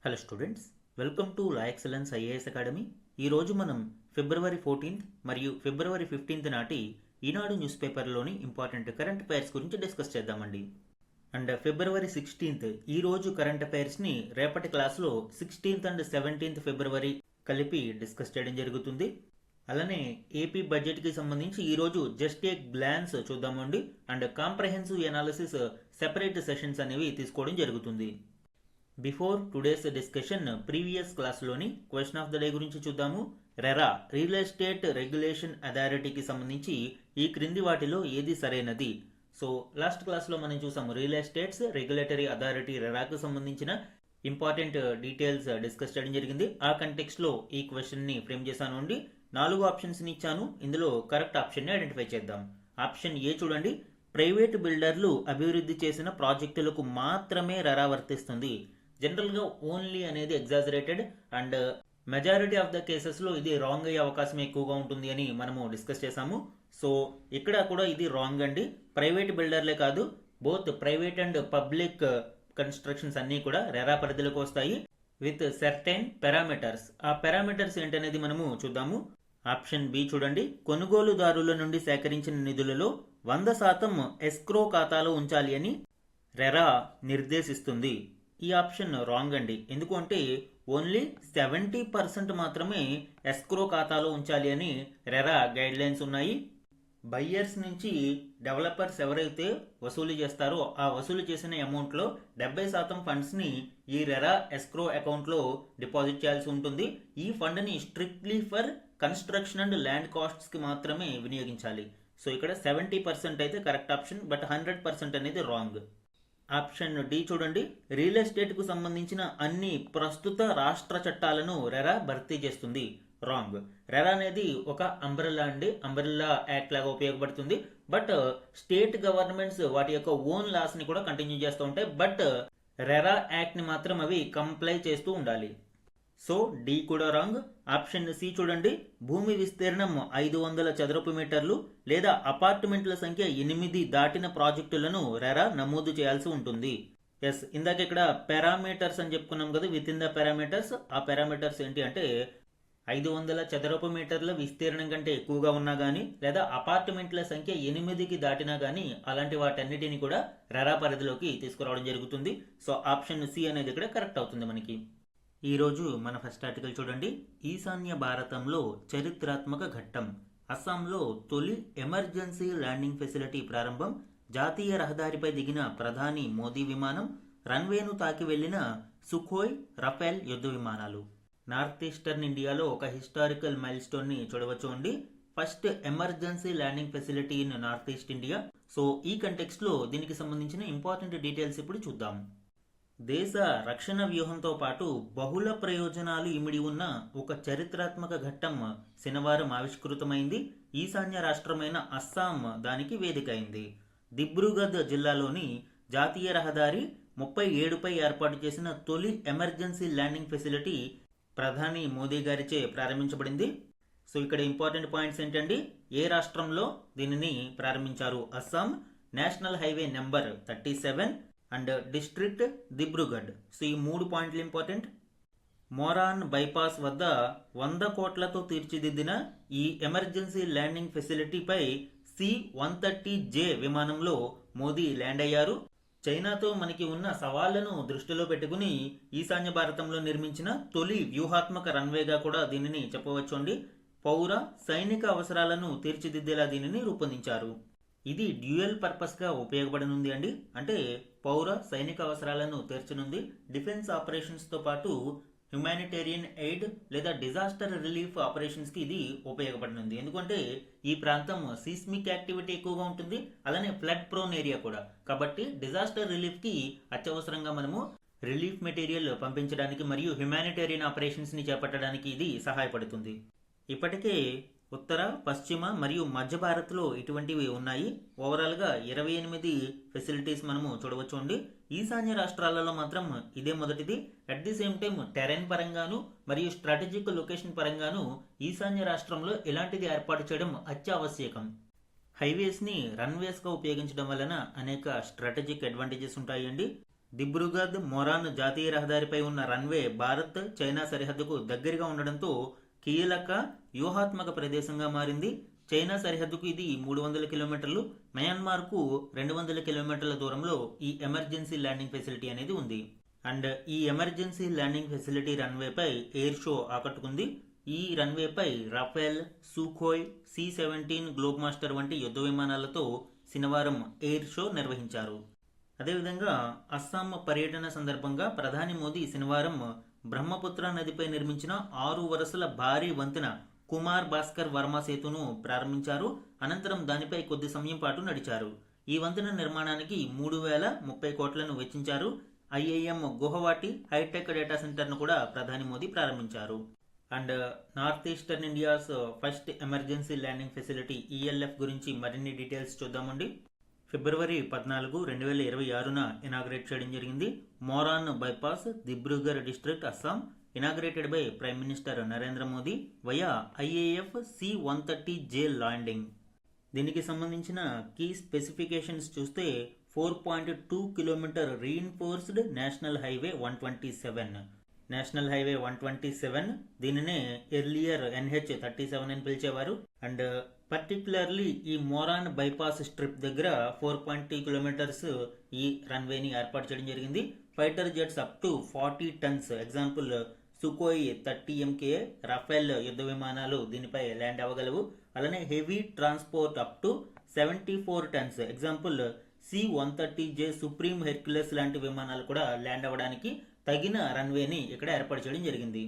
Hello students, welcome to law excellence IAS academy. ఈరోజు మనం ఫిబ్రవరి 14th మరియు ఫిబ్రవరి 15th నాటి ఈనాడు న్యూస్ పేపర్లోని ఇంపార్టెంట్ కరెంట్ అఫైర్స్ గురించి డిస్కస్ చేద్దామండి. అండ్ ఫిబ్రవరి 16th ఈరోజు కరెంట్ అఫైర్స్ని రేపటి క్లాస్లో 16th అండ్ 17th ఫిబ్రవరి కలిపి డిస్కస్ చేయడం జరుగుతుంది. అలానే ఏపీ బడ్జెట్కి సంబంధించి ఈరోజు జస్ట్ ఏ గ్లాన్స్ చూద్దామండి. And comprehensive analysis separate sessions అనేవి తీసుకోవడం జరుగుతుంది. బిఫోర్ టుడేస్ డిస్కషన్ ప్రీవియస్ క్లాస్లోని క్వశ్చన్ ఆఫ్ ద డే గురించి చూద్దాము. రెరా రియల్ ఎస్టేట్ రెగ్యులేషన్ అథారిటీకి సంబంధించి ఈ క్రింది వాటిలో ఏది సరైనది? సో లాస్ట్ క్లాస్లో మనం చూసాము రియల్ ఎస్టేట్స్ రెగ్యులేటరీ అథారిటీ రెరాకు సంబంధించిన ఇంపార్టెంట్ డీటెయిల్స్ డిస్కస్ చేయడం జరిగింది. ఆ కంటెక్స్ట్లో ఈ క్వశ్చన్ని ఫ్రేమ్ చేశాను అండి. 4 ఆప్షన్స్ని ఇచ్చాను. ఇందులో కరెక్ట్ ఆప్షన్ని ఐడెంటిఫై చేద్దాం. ఆప్షన్ ఏ చూడండి, ప్రైవేట్ బిల్డర్లు అభివృద్ధి చేసిన ప్రాజెక్టులకు మాత్రమే రెరా వర్తిస్తుంది. జనరల్గా ఓన్లీ అనేది exaggerated and majority of the కేసెస్లో ఇది రాంగ్ అయ్యే అవకాశం ఎక్కువగా ఉంటుంది అని మనము డిస్కస్ చేసాము. సో ఇక్కడ కూడా ఇది రాంగ్ అండి. ప్రైవేట్ బిల్డర్లే కాదు, both private and public constructions అన్నీ కూడా రెరా పరిధిలోకి వస్తాయి విత్ సర్టెన్ పారామీటర్స్. ఆ పారామీటర్స్ ఏంటనేది మనము చూద్దాము. ఆప్షన్ బి చూడండి, కొనుగోలుదారుల నుండి సేకరించిన నిధులలో 100% ఎస్క్రో ఖాతాలో ఉంచాలి అని రెరా నిర్దేశిస్తుంది. ఈ ఆప్షన్ రాంగ్ అండి. ఎందుకు అంటే ఓన్లీ 70% మాత్రమే ఎస్క్రో ఖాతాలో ఉంచాలి అని రెరా గైడ్ లైన్స్ ఉన్నాయి. బయ్యర్స్ నుంచి డెవలపర్స్ ఎవరైతే వసూలు చేస్తారో ఆ వసూలు చేసిన అమౌంట్లో 70% ఫండ్స్ని ఈ రెరా ఎస్క్రో అకౌంట్లో డిపాజిట్ చేయాల్సి ఉంటుంది. ఈ ఫండ్ని strictly for construction and land కాస్ట్స్కి మాత్రమే వినియోగించాలి. సో ఇక్కడ 70% అయితే కరెక్ట్ ఆప్షన్, బట్ 100% అనేది రాంగ్. ఆప్షన్ డి చూడండి, రియల్ ఎస్టేట్కు సంబంధించిన అన్ని ప్రస్తుత రాష్ట్ర చట్టాలను రెరా భర్తీ చేస్తుంది. రాంగ్. రెరా అనేది ఒక అంబ్రెల్లా అండి, అంబ్రెల్లా యాక్ట్ లాగా ఉపయోగపడుతుంది. బట్ స్టేట్ గవర్నమెంట్స్ వాటి యొక్క ఓన్ లాస్ ని కూడా కంటిన్యూ చేస్తూ ఉంటాయి. బట్ రెరా యాక్ట్ ని మాత్రం అవి కంప్లై చేస్తూ ఉండాలి. సో డి కూడా రాంగ్. ఆప్షన్ సి చూడండి, భూమి విస్తీర్ణం 500 చదరపు మీటర్లు లేదా అపార్ట్మెంట్ల సంఖ్య 8 దాటిన ప్రాజెక్టులను రెరా నమోదు చేయాల్సి ఉంటుంది. ఎస్, ఇందాక ఇక్కడ పారామీటర్స్ అని చెప్పుకున్నాం కదా, విత్ ఇన్ ద పారామీటర్స్. ఆ పారామీటర్స్ ఏంటి అంటే 500 చదరపు మీటర్ల విస్తీర్ణం కంటే ఎక్కువగా ఉన్నా కానీ లేదా అపార్ట్మెంట్ల సంఖ్య 8కి దాటినా కానీ అలాంటి వాటన్నిటిని కూడా రెరా పరిధిలోకి తీసుకురావడం జరుగుతుంది. సో ఆప్షన్ సి అనేది ఇక్కడ కరెక్ట్ అవుతుంది మనకి. ఈరోజు మన ఫస్ట్ ఆర్టికల్ చూడండి, ఈశాన్య భారతంలో చరిత్రాత్మక ఘట్టం. అస్సాంలో తొలి ఎమర్జెన్సీ ల్యాండింగ్ ఫెసిలిటీ ప్రారంభం. జాతీయ రహదారిపై దిగిన ప్రధాని మోదీ విమానం. రన్వేను తాకి వెళ్లిన సుఖోయ్ రఫేల్ యుద్ధ విమానాలు. నార్త్ ఈస్టర్న్ ఇండియాలో ఒక హిస్టారికల్ మైల్ స్టోన్ ని చూడవచ్చు అండి. First emergency landing facility in north east India. So ఈ కంటెక్స్ట్ లో దీనికి సంబంధించిన ఇంపార్టెంట్ డీటెయిల్స్ ఇప్పుడు చూద్దాం. దేశ రక్షణ వ్యూహంతో పాటు బహుళ ప్రయోజనాలు ఇమిడి ఉన్న ఒక చరిత్రాత్మక ఘట్టం శనివారం ఆవిష్కృతమైంది. ఈశాన్య రాష్ట్రమైన అస్సాం దానికి వేదిక అయింది. దిబ్రూగఢ్ జిల్లాలోని జాతీయ రహదారి 37పై ఏర్పాటు చేసిన తొలి ఎమర్జెన్సీ ల్యాండింగ్ ఫెసిలిటీ ప్రధాని మోదీ గారిచే ప్రారంభించబడింది. సో ఇక్కడ ఇంపార్టెంట్ పాయింట్స్ ఏంటండి, ఏ రాష్ట్రంలో దీనిని ప్రారంభించారు? Assam. National highway number 37 and district Dibrugarh. So ఈ 3 పాయింట్లు ఇంపార్టెంట్. మోరాన్ బైపాస్ వద్ద 100 కోట్లతో తీర్చిదిద్దిన ఈ ఎమర్జెన్సీ ల్యాండింగ్ ఫెసిలిటీపై C-130J విమానంలో మోదీ ల్యాండ్ అయ్యారు. చైనాతో మనకి ఉన్న సవాళ్లను దృష్టిలో పెట్టుకుని ఈశాన్య భారతంలో నిర్మించిన తొలి వ్యూహాత్మక రన్వేగా కూడా దీనిని చెప్పవచ్చండి. పౌర సైనిక అవసరాలను తీర్చిదిద్దేలా దీనిని రూపొందించారు. ఇది డ్యూయల్ పర్పస్ గా ఉపయోగపడనుంది అండి. అంటే పౌర సైనిక అవసరాలను తీర్చనుంది. డిఫెన్స్ ఆపరేషన్స్ తో పాటు హ్యుమానిటేరియన్ ఎయిడ్ లేదా డిజాస్టర్ రిలీఫ్ ఆపరేషన్స్ కి ఇది ఉపయోగపడనుంది. ఎందుకంటే ఈ ప్రాంతం సీస్మిక్ యాక్టివిటీ ఎక్కువగా ఉంటుంది, అలానే ఫ్లడ్ ప్రోన్ ఏరియా కూడా. కాబట్టి డిజాస్టర్ రిలీఫ్ కి అత్యవసరంగా మనము రిలీఫ్ మెటీరియల్ పంపించడానికి మరియు హ్యుమానిటేరియన్ ఆపరేషన్స్ ని చేపట్టడానికి ఇది సహాయపడుతుంది. ఇప్పటికే ఉత్తర, పశ్చిమ మరియు మధ్య భారత్లో ఇటువంటివి ఉన్నాయి. ఓవరాల్గా 28 ఫెసిలిటీస్ మనము చూడవచ్చు అండి. ఈశాన్య రాష్ట్రాలలో మాత్రం ఇదే మొదటిది. At the same time terrain పరంగాను మరియు స్ట్రాటజిక్ లొకేషన్ పరంగాను ఈశాన్య రాష్ట్రంలో ఇలాంటిది ఏర్పాటు చేయడం అత్యావశ్యకం. హైవేస్ని రన్వేస్గా ఉపయోగించడం వలన అనేక స్ట్రాటజిక్ అడ్వాంటేజెస్ ఉంటాయండి. దిబ్రూగఢ్ మొరాన్ జాతీయ రహదారిపై ఉన్న రన్వే భారత్ చైనా సరిహద్దుకు దగ్గరగా ఉండడంతో కీలక వ్యూహాత్మక ప్రదేశంగా మారింది. చైనా సరిహద్దుకు ఇది 300 కిలోమీటర్లు, మయన్మార్కు 200 కిలోమీటర్ల దూరంలో ఈ ఎమర్జెన్సీ ల్యాండింగ్ ఫెసిలిటీ అనేది ఉంది. అండ్ ఈ ఎమర్జెన్సీ ల్యాండింగ్ ఫెసిలిటీ రన్వేపై ఎయిర్ షో ఆకట్టుకుంది. ఈ రన్వేపై Rafale, Sukhoi, C-17 Globemaster వంటి యుద్ధ విమానాలతో శనివారం ఎయిర్ షో నిర్వహించారు. అదేవిధంగా అస్సాం పర్యటన సందర్భంగా ప్రధాని మోదీ శనివారం బ్రహ్మపుత్ర నదిపై నిర్మించిన 6 వరుసల భారీ వంతెన కుమార్ భాస్కర్ వర్మ సేతును ప్రారంభించారు. అనంతరం దానిపై కొద్ది సమయం పాటు నడిచారు. ఈ వంతెన నిర్మాణానికి 3,030 కోట్లను వెచ్చించారు. IIM గుహవాటి హైటెక్ డేటా సెంటర్ను కూడా ప్రధాని మోదీ ప్రారంభించారు. And north eastern India's first emergency landing facility ELF గురించి మరిన్ని డీటెయిల్స్ చూద్దామండి. ఫిబ్రవరి 14, 2026న ఇనాగ్రేట్ చేయడం జరిగింది. Moran bypass, Dibrugarh district, Assam. Inaugurated by prime minister Narendra Modi via IAF C-130J landing. దీనికి సంబంధించిన కీ స్పెసిఫికేషన్స్ చూస్తే 4.2 kilometre reinforced national highway 127. National highway 127 దీనినే ఎర్లియర్ NH37 అని పిలిచేవారు. అండ్ పర్టికులర్లీ ఈ మోరాన్ బైపాస్ స్ట్రిప్ దగ్గర 4.2 కిలోమీటర్స్ ఈ రన్వేని ఏర్పాటు చేయడం జరిగింది. Fighter jets up to 40 tons, example Sukhoi 30 MKA Rafale యుద్ధ విమానాలు దీనిపై ల్యాండ్ అవ్వగలవు. అలానే heavy transport up to 74 turns, example C-130J supreme Hercules లాంటి విమానాలు కూడా ల్యాండ్ అవ్వడానికి తగిన రన్వేని ఇక్కడ ఏర్పాటు చేయడం జరిగింది.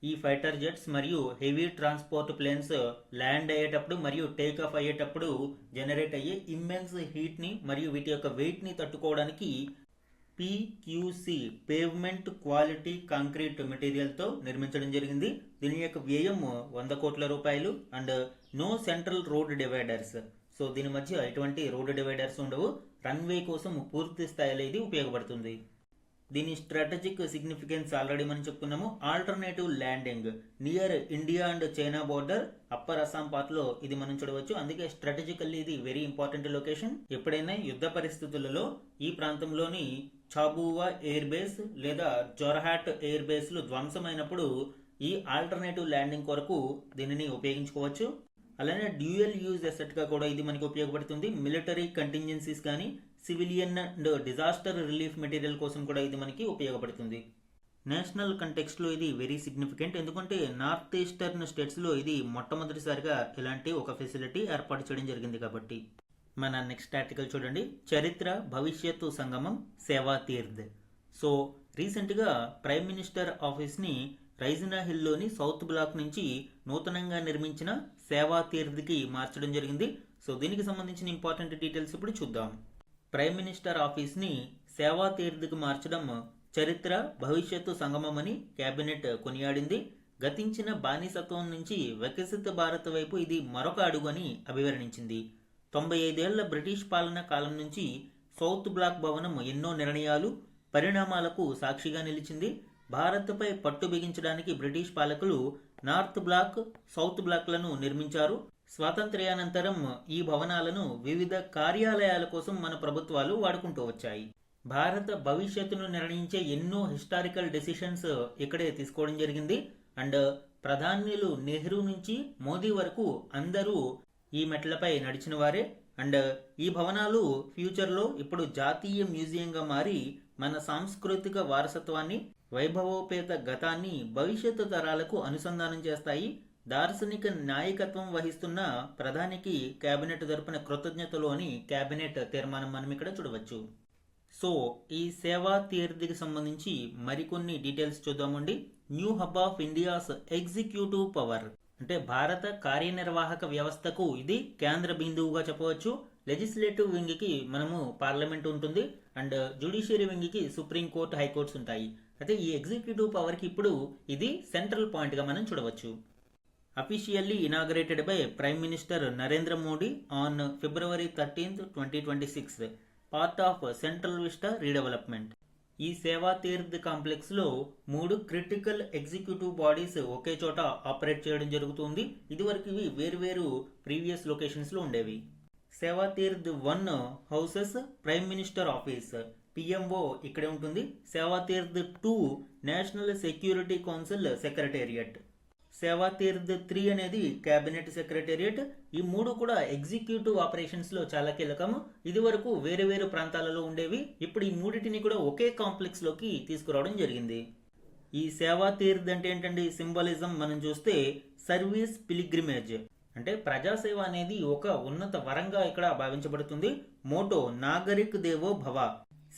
ఈ ఫైటర్ జెట్స్ మరియు హెవీ ట్రాన్స్పోర్ట్ ప్లేన్స్ ల్యాండ్ అయ్యేటప్పుడు మరియు టేక్ ఆఫ్ అయ్యేటప్పుడు జనరేట్ అయ్యే ఇమ్మెన్స్ హీట్ని మరియు వీటి యొక్క వెయిట్ని తట్టుకోవడానికి PQC పేవ్మెంట్ క్వాలిటీ కాంక్రీట్ మెటీరియల్తో నిర్మించడం జరిగింది. దీని యొక్క వ్యయం 100 కోట్ల రూపాయలు. And no central road dividers, so దీని మధ్య ఎటువంటి రోడ్ డివైడర్స్ ఉండవు. రన్వే కోసం పూర్తి స్థాయిలో ఇది ఉపయోగపడుతుంది. దీని స్ట్రాటజిక్ సిగ్నిఫికెన్స్ ఆల్రెడీ మనం చెప్పుకున్నాము. Alternative landing near India and China border, upper Assam పార్ట్లో ఇది మనం చూడవచ్చు. అందుకే స్ట్రాటజికల్లీ ఇది వెరీ ఇంపార్టెంట్ లొకేషన్. ఎప్పుడైనా యుద్ధ పరిస్థితులలో ఈ ప్రాంతంలోని చాబువా ఎయిర్ బేస్ లేదా జోర్హాట్ ఎయిర్ బేస్లు ధ్వంసమైనప్పుడు ఈ ఆల్టర్నేటివ్ ల్యాండింగ్ కొరకు దీనిని ఉపయోగించుకోవచ్చు. అలానే డ్యూయల్ యూజ్ అసెట్ గా కూడా ఇది మనకి ఉపయోగపడుతుంది. మిలిటరీ కంటింజెన్సీస్ కానీ civilian and disaster relief material కోసం కూడా ఇది మనకి ఉపయోగపడుతుంది. నేషనల్ కంటెక్స్ట్లో ఇది వెరీ సిగ్నిఫికెంట్, ఎందుకంటే నార్త్ ఈస్టర్న్ స్టేట్స్లో ఇది మొట్టమొదటిసారిగా ఇలాంటి ఒక ఫెసిలిటీ ఏర్పాటు చేయడం జరిగింది కాబట్టి. మన నెక్స్ట్ ఆర్టికల్ చూడండి. చరిత్ర భవిష్యత్తు సంగమం సేవా తీర్థ్. సో రీసెంట్గా ప్రైమ్ మినిస్టర్ ఆఫీస్ని రైజినా హిల్లోని సౌత్ బ్లాక్ నుంచి నూతనంగా నిర్మించిన సేవా తీర్థ్కి మార్చడం జరిగింది. సో దీనికి సంబంధించిన ఇంపార్టెంట్ డీటెయిల్స్ ఇప్పుడు చూద్దాం. ప్రైమ్ మినిస్టర్ ఆఫీస్ని సేవా తీర్థ్కి మార్చడం చరిత్ర భవిష్యత్తు సంగమం అని కేబినెట్ కొనియాడింది. గతించిన బానిసత్వం నుంచి వికసిత భారత్ వైపు ఇది మరొక అడుగు అని అభివర్ణించింది. 95 ఏళ్ల బ్రిటిష్ పాలన కాలం నుంచి సౌత్ బ్లాక్ భవనం ఎన్నో నిర్ణయాలు, పరిణామాలకు సాక్షిగా నిలిచింది. భారత్పై పట్టు బిగించడానికి బ్రిటిష్ పాలకులు నార్త్ బ్లాక్, సౌత్ బ్లాక్లను నిర్మించారు. స్వాతంత్ర్యానంతరం ఈ భవనాలను వివిధ కార్యాలయాల కోసం మన ప్రభుత్వాలు వాడుకుంటూ వచ్చాయి. భారత భవిష్యత్తును నిర్ణయించే ఎన్నో హిస్టారికల్ డెసిషన్స్ ఇక్కడే తీసుకోవడం జరిగింది. అండ్ ప్రధానులు నెహ్రూ నుంచి మోదీ వరకు అందరూ ఈ మెట్లపై నడిచిన వారే. అండ్ ఈ భవనాలు ఫ్యూచర్లో ఇప్పుడు జాతీయ మ్యూజియంగా మారి మన సాంస్కృతిక వారసత్వాన్ని, వైభవోపేత గతాన్ని భవిష్యత్తు తరాలకు అనుసంధానం చేస్తాయి. దార్శనిక నాయకత్వం వహిస్తున్న ప్రధానికి కేబినెట్ తరపున కృతజ్ఞతలు అని కేబినెట్ తీర్మానం మనం ఇక్కడ చూడవచ్చు. సో ఈ సేవా తీర్థికి సంబంధించి మరికొన్ని డీటెయిల్స్ చూద్దామండి. New hub of India's executive power, అంటే భారత కార్యనిర్వాహక వ్యవస్థకు ఇది కేంద్ర బిందువుగా చెప్పవచ్చు. లెజిస్లేటివ్ వింగ్కి మనము పార్లమెంట్ ఉంటుంది, అండ్ జ్యుడిషియరీ వింగ్కి సుప్రీంకోర్టు, హైకోర్ట్స్ ఉంటాయి. అయితే ఈ ఎగ్జిక్యూటివ్ పవర్కి ఇప్పుడు ఇది సెంట్రల్ పాయింట్గా మనం చూడవచ్చు. Officially inaugurated by prime minister Narendra Modi on February 13, 2026, part of central vista redevelopment. ఈ సేవా తీర్థ్ కాంప్లెక్స్ లో 3 క్రిటికల్ ఎగ్జిక్యూటివ్ బాడీస్ ఒకే చోట ఆపరేట్ చేయడం జరుగుతుంది. ఇదివరకు ఇవి వేర్వేరు ప్రీవియస్ లొకేషన్స్ లో ఉండేవి. సేవా Tirth 1 houses prime minister office, PMO ఇక్కడే ఉంటుంది. సేవా Tirth 2 national security council secretariat. సేవా తీర్థ్ 3 అనేది క్యాబినెట్ సెక్రటేరియట్. ఈ మూడు కూడా ఎగ్జిక్యూటివ్ ఆపరేషన్స్ లో చాలా కీలకము. ఇది వరకు వేరే వేరే ప్రాంతాలలో ఉండేవి. ఇప్పుడు ఈ మూడింటిని కూడా ఒకే కాంప్లెక్స్ లోకి తీసుకురావడం జరిగింది. ఈ సేవా తీర్థ్ అంటే ఏంటండి సింబాలిజం మనం చూస్తే సర్వీస్ పిలిగ్రిమేజ్ అంటే ప్రజాసేవ అనేది ఒక ఉన్నత వరంగా ఇక్కడ భావించబడుతుంది. మోటో నాగరిక్ దేవో భవ,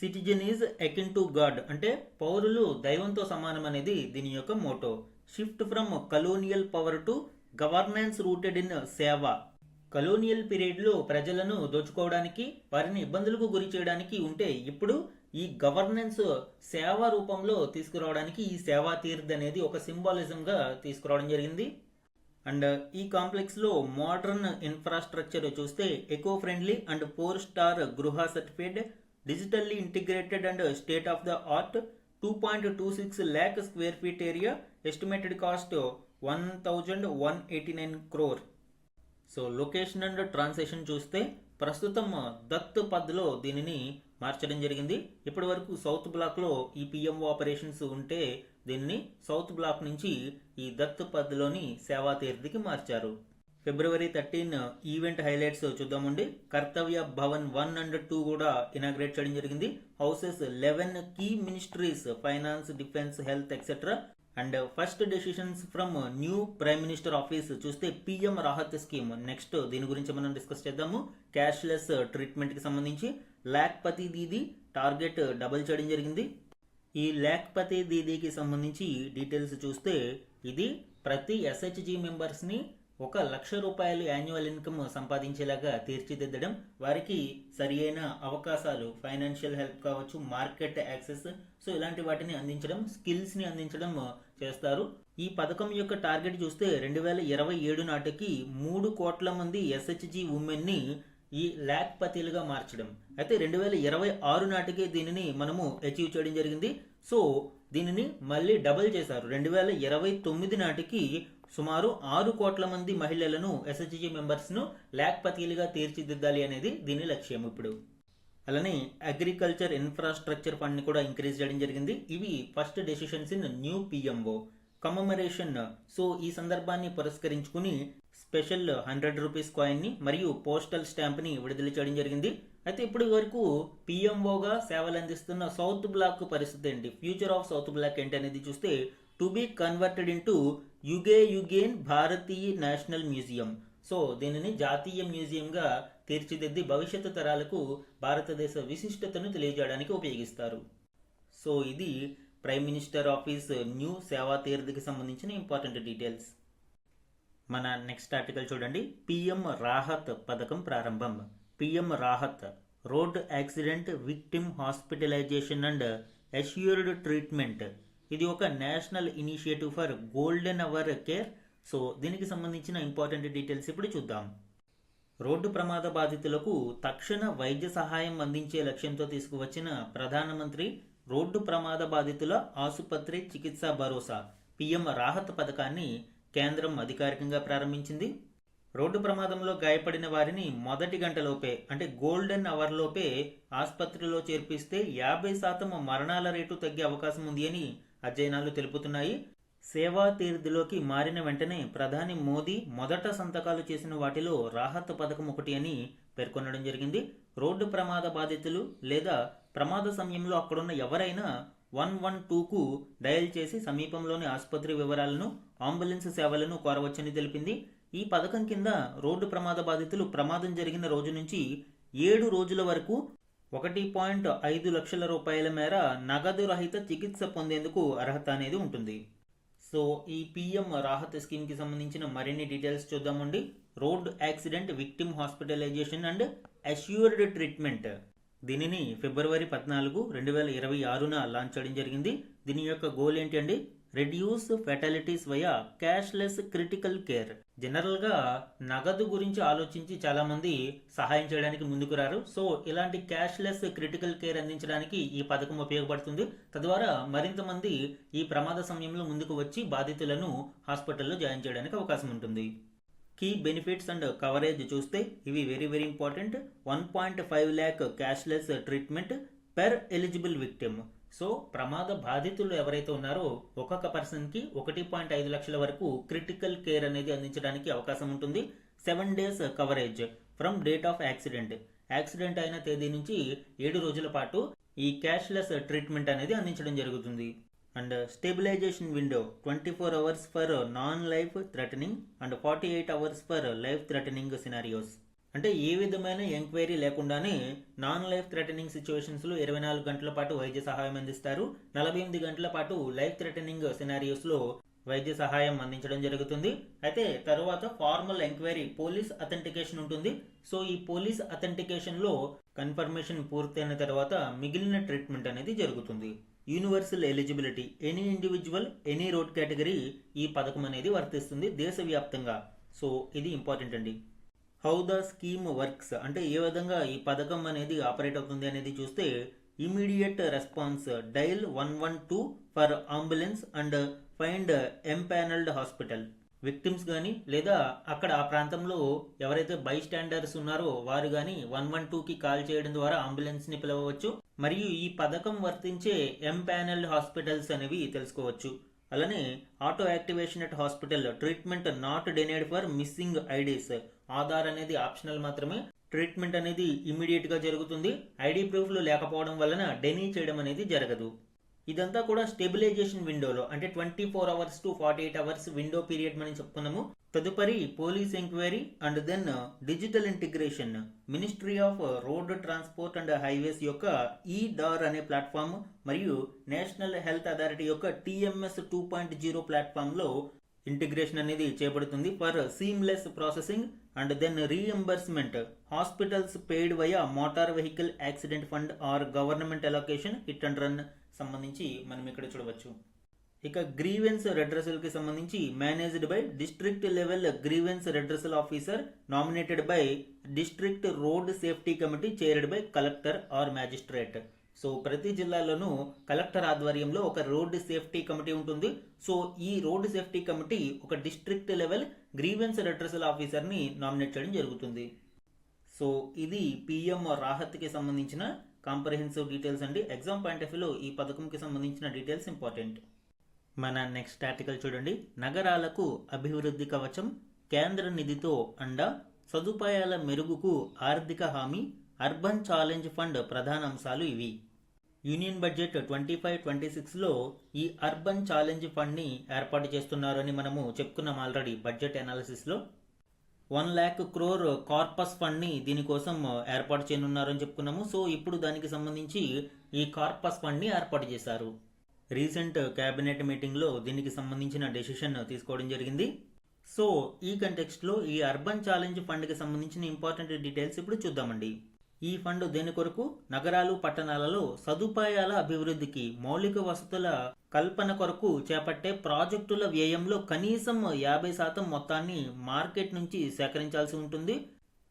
citizen is akin to god అంటే పౌరులు దైవంతో సమానం అనేది దీని యొక్క motto. Shift from colonial power to governance rooted in seva. Colonial period లో ప్రజలను దోచుకోవడానికి వారిని ఇబ్బందులకు గురి చేయడానికి ఉంటే ఇప్పుడు ఈ గవర్నెన్స్ సేవ రూపంలో తీసుకురావడానికి ఈ సేవా తీర్థ్ అనేది ఒక సింబాలిజం గా తీసుకురావడం జరిగింది. అండ్ ఈ కాంప్లెక్స్ లో మోడర్న్ ఇన్ఫ్రాస్ట్రక్చర్ చూస్తే ఎకో ఫ్రెండ్లీ అండ్ 4 స్టార్ గృహ certified, digitally integrated and state of the art, 2.26 lakh square feet area, estimated cost 1189 crore. So location and transaction చూస్తే ప్రస్తుతం దత్ పద్లో దీనిని మార్చడం జరిగింది. ఇప్పటి వరకు సౌత్ బ్లాక్ లో ఈ పిఎంఓ ఆపరేషన్స్ ఉంటే దీన్ని సౌత్ బ్లాక్ నుంచి ఈ దత్ పద్లోని సేవా తీర్థికి మార్చారు. ఫిబ్రవరి 13 ఈవెంట్ హైలైట్స్ చూద్దామండి. కర్తవ్య భవన్ 1 and 2 కూడా ఇనాగ్రేట్ చేయడం జరిగింది. Houses 11 key ministries finance, defence, health etcetera. And first decisions from new prime minister office చూస్తే పిఎం రాహత్ స్కీమ్. నెక్స్ట్ దీని గురించి మనం డిస్కస్ చేద్దాము. క్యాష్లెస్ ట్రీట్మెంట్ కి సంబంధించి లాఖ్పతి దీదీ టార్గెట్ డబుల్ చేయడం జరిగింది. ఈ లాఖ్పతి దీదీకి సంబంధించి డీటెయిల్స్ చూస్తే ఇది ప్రతి ఎస్హెచ్జి మెంబర్స్ ని 1,00,000 రూపాయలు యాన్యువల్ ఇన్కమ్ సంపాదించేలాగా తీర్చిదిద్దడం, వారికి సరి అయిన అవకాశాలు, ఫైనాన్షియల్ హెల్ప్ కావచ్చు, మార్కెట్ యాక్సెస్, సో ఇలాంటి వాటిని అందించడం, స్కిల్స్ ని అందించడం చేస్తారు. ఈ పథకం యొక్క టార్గెట్ చూస్తే 2027 నాటికి 3 కోట్ల మంది ఎస్హెచ్జి ఉమెన్ ని ఈ లాఖ్పతిలుగా మార్చడం. అయితే 2026 నాటికి దీనిని మనము అచీవ్ చేయడం జరిగింది. సో దీనిని మళ్ళీ డబుల్ చేశారు. 2029 నాటికి సుమారు 6 కోట్ల మంది మహిళలను ఎస్హెచ్జి మెంబర్స్ ను లాఖ్పతిలుగా తీర్చిదిద్దాలి అనేది దీని లక్ష్యం. ఇప్పుడు అలానే అగ్రికల్చర్ ఇన్ఫ్రాస్ట్రక్చర్ ఫండ్ ని కూడా ఇంక్రీజ్ చేయడం జరిగింది. ఇవి first decisions in new PMO. Commemoration, so ఈ సందర్భాన్ని పురస్కరించుకుని స్పెషల్ 100 రూపీస్ కాయిన్ ని మరియు పోస్టల్ స్టాంప్ ని విడుదల చేయడం జరిగింది. అయితే ఇప్పటి వరకు పిఎంఓగా సేవలు అందిస్తున్న సౌత్ బ్లాక్ పరిస్థితి ఏంటి, ఫ్యూచర్ ఆఫ్ సౌత్ బ్లాక్ ఏంటి అనేది చూస్తే to be converted into Yugeen Bharatiya national museum. So దీనిని జాతీయ మ్యూజియం గా తీర్చిదిద్ది భవిష్యత్తు తరాలకు భారతదేశ విశిష్టతను తెలియజేయడానికి ఉపయోగిస్తారు. సో ఇది prime minister office new Seva తీర్థ్కి సంబంధించిన ఇంపార్టెంట్ డీటెయిల్స్. మన నెక్స్ట్ ఆర్టికల్ చూడండి. పిఎం రాహత్ పథకం ప్రారంభం. PM Rahat road accident victim hospitalisation and assured treatment. ఇది ఒక national initiative for golden hour care. So దీనికి సంబంధించిన ఇంపార్టెంట్ డీటెయిల్స్ ఇప్పుడు చూద్దాం. రోడ్డు ప్రమాద బాధితులకు తక్షణ వైద్య సహాయం అందించే లక్ష్యంతో తీసుకువచ్చిన ప్రధానమంత్రి రోడ్డు ప్రమాద బాధితుల ఆసుపత్రి చికిత్సా భరోసా పిఎం రాహత్ పథకాన్ని కేంద్రం అధికారికంగా ప్రారంభించింది. రోడ్డు ప్రమాదంలో గాయపడిన వారిని మొదటి గంటలోపే అంటే గోల్డెన్ అవర్ లోపే ఆసుపత్రిలో చేర్పిస్తే 50% మరణాల రేటు తగ్గే అవకాశం ఉంది అని అధ్యయనాలు తెలుపుతున్నాయి. సేవా తీర్థ్లోకి మారిన వెంటనే ప్రధాని మోదీ మొదట సంతకాలు చేసిన వాటిలో రాహత్ పథకం ఒకటి అని పేర్కొనడం జరిగింది. రోడ్డు ప్రమాద బాధితులు లేదా ప్రమాద సమయంలో అక్కడున్న ఎవరైనా 112కు డయల్ చేసి సమీపంలోని ఆసుపత్రి వివరాలను, అంబులెన్స్ సేవలను కోరవచ్చని తెలిపింది. ఈ పథకం కింద రోడ్డు ప్రమాద బాధితులు ప్రమాదం జరిగిన రోజు నుంచి 7 రోజుల వరకు 1.5 లక్షల రూపాయల మేర నగదు రహిత చికిత్స పొందేందుకు అర్హత అనేది ఉంటుంది. సో ఈ పిఎం రాహత్ స్కీమ్ కి సంబంధించిన మరిన్ని డీటెయిల్స్ చూద్దామండి. Road accident victim hospitalisation and assured treatment. దీనిని ఫిబ్రవరి 14, 2026న లాంచ్ చేయడం జరిగింది. దీని యొక్క గోల్ ఏంటి అండి, reduce fatalities via cashless critical care. General గా నగదు గురించి ఆలోచించి చాలా మంది సహాయం చేయడానికి ముందుకు రారు. సో ఇలాంటి క్యాష్లెస్ క్రిటికల్ కేర్ అందించడానికి ఈ పథకం ఉపయోగపడుతుంది. తద్వారా మరింత మంది ఈ ప్రమాద సమయంలో ముందుకు వచ్చి బాధితులను హాస్పిటల్లో జాయిన్ చేయడానికి అవకాశం ఉంటుంది. కీ బెనిఫిట్స్ అండ్ కవరేజ్ చూస్తే ఇవి very important. 1.5 lakh cashless treatment, per eligible victim. So ప్రమాద బాధితులు ఎవరైతే ఉన్నారో ఒక్కొక్క పర్సన్కి 1.5 లక్షల వరకు క్రిటికల్ కేర్ అనేది అందించడానికి అవకాశం ఉంటుంది. 7 days coverage from date of accident. Accident అయిన తేదీ నుంచి 7 రోజుల పాటు ఈ క్యాష్లెస్ ట్రీట్మెంట్ అనేది అందించడం జరుగుతుంది. And stabilisation window 24 hours for non life threatening and 48 hours for life threatening scenarios. అంటే ఏ విధమైన ఎంక్వైరీ లేకుండానే నాన్ లైఫ్ థ్రెటనింగ్ సిచ్యువేషన్స్లో 24 గంటల పాటు వైద్య సహాయం అందిస్తారు. 48 గంటల పాటు లైఫ్ థ్రెటనింగ్ సినారియోస్లో వైద్య సహాయం అందించడం జరుగుతుంది. అయితే తర్వాత ఫార్మల్ ఎంక్వైరీ పోలీస్ అథెంటికేషన్ ఉంటుంది. సో ఈ పోలీస్ అథెంటికేషన్లో కన్ఫర్మేషన్ పూర్తయిన తర్వాత మిగిలిన ట్రీట్మెంట్ అనేది జరుగుతుంది. Universal eligibility any individual any road category ఈ పథకం అనేది వర్తిస్తుంది దేశవ్యాప్తంగా. సో ఇది ఇంపార్టెంట్ అండి. హౌ ద స్కీమ్ వర్క్స్ అంటే ఏ విధంగా ఈ పథకం అనేది ఆపరేట్ అవుతుంది అనేది చూస్తే immediate response dial 112 for ambulance and find empanelled hospital. Victims కానీ లేదా అక్కడ ఆ ప్రాంతంలో ఎవరైతే బై స్టాండర్స్ ఉన్నారో వారు కానీ 112కి కాల్ చేయడం ద్వారా అంబులెన్స్ని పిలవవచ్చు. మరియు ఈ పథకం వర్తించే ఎంపానల్డ్ హాస్పిటల్స్ అనేవి తెలుసుకోవచ్చు. అలానే auto activation at hospital treatment not denied for missing IDs. Aadhaar అనేది ఆప్షనల్ మాత్రమే, ట్రీట్మెంట్ అనేది ఇమీడియట్ గా జరుగుతుంది. ఐడి ప్రూఫ్లు లేకపోవడం వలన డెనీ చేయడం అనేది జరగదు. ఇదంతా కూడా స్టెబిలైజేషన్ విండోలో అంటే 24 hours to 48 hours window period మనం చెప్పుకున్నాము. తదుపరి police enquiry and then digital integration. Ministry of road transport and highways యొక్క ఈ-డార్ అనే ప్లాట్ఫామ్ మరియు నేషనల్ హెల్త్ అథారిటీ యొక్క TMS 2.0 ప్లాట్ఫామ్లో ఇంటిగ్రేషన్ అనేది చేపడుతుంది for seamless processing and then reimbursement. Hospitals paid via motor vehicle accident fund or government allocation hit and run సంబంధించి మనం ఇక్కడ చూడవచ్చు. ఇక గ్రీవెన్స్ రెడ్రెసల్ కి సంబంధించి managed by district level grievance redressal officer nominated by district road safety committee chaired by collector or magistrate. So ప్రతి జిల్లాలోనూ collector ఆధ్వర్యంలో ఒక రోడ్ సేఫ్టీ కమిటీ ఉంటుంది. సో ఈ రోడ్ సేఫ్టీ కమిటీ ఒక డిస్ట్రిక్ట్ లెవెల్ గ్రీవెన్స్ రెడ్రెసల్ ఆఫీసర్ని nominate చేయడం జరుగుతుంది. సో ఇది పిఎం రాహత్కి సంబంధించిన కాంప్రహెన్సివ్ డీటెయిల్స్ అండి. ఎగ్జామ్ పాయింట్ ఆఫ్ వ్యూలో ఈ పథకంకి సంబంధించిన డీటెయిల్స్ ఇంపార్టెంట్. మన నెక్స్ట్ ఆర్టికల్ చూడండి. నగరాలకు అభివృద్ధి కవచం, కేంద్ర నిధితో అండ, సదుపాయాల మెరుగుకు ఆర్థిక హామీ, అర్బన్ ఛాలెంజ్ ఫండ్ ప్రధాన అంశాలు ఇవి. యూనియన్ బడ్జెట్ 25-26లో ఈ అర్బన్ ఛాలెంజ్ ఫండ్ని ఏర్పాటు చేస్తున్నారని మనము చెప్పుకున్నాం ఆల్రెడీ బడ్జెట్ అనాలిసిస్లో. 1 lakh crore కార్పస్ ఫండ్ని దీనికోసం ఏర్పాటు చేయనున్నారని చెప్పుకున్నాము. సో ఇప్పుడు దానికి సంబంధించి ఈ కార్పస్ ఫండ్ని ఏర్పాటు చేశారు. రీసెంట్ క్యాబినెట్ మీటింగ్లో దీనికి సంబంధించిన డెసిషన్ తీసుకోవడం జరిగింది. సో ఈ కంటెక్స్ట్లో ఈ అర్బన్ ఛాలెంజ్ ఫండ్కి సంబంధించిన ఇంపార్టెంట్ డీటెయిల్స్ ఇప్పుడు చూద్దామండి. ఈ ఫండ్ దేని కొరకు? నగరాలు పట్టణాలలో సదుపాయాల అభివృద్ధికి, మౌలిక వసతుల కల్పన కొరకు చేపట్టే ప్రాజెక్టుల వ్యయంలో కనీసం 50% మొత్తాన్ని మార్కెట్ నుంచి సేకరించాల్సి ఉంటుంది.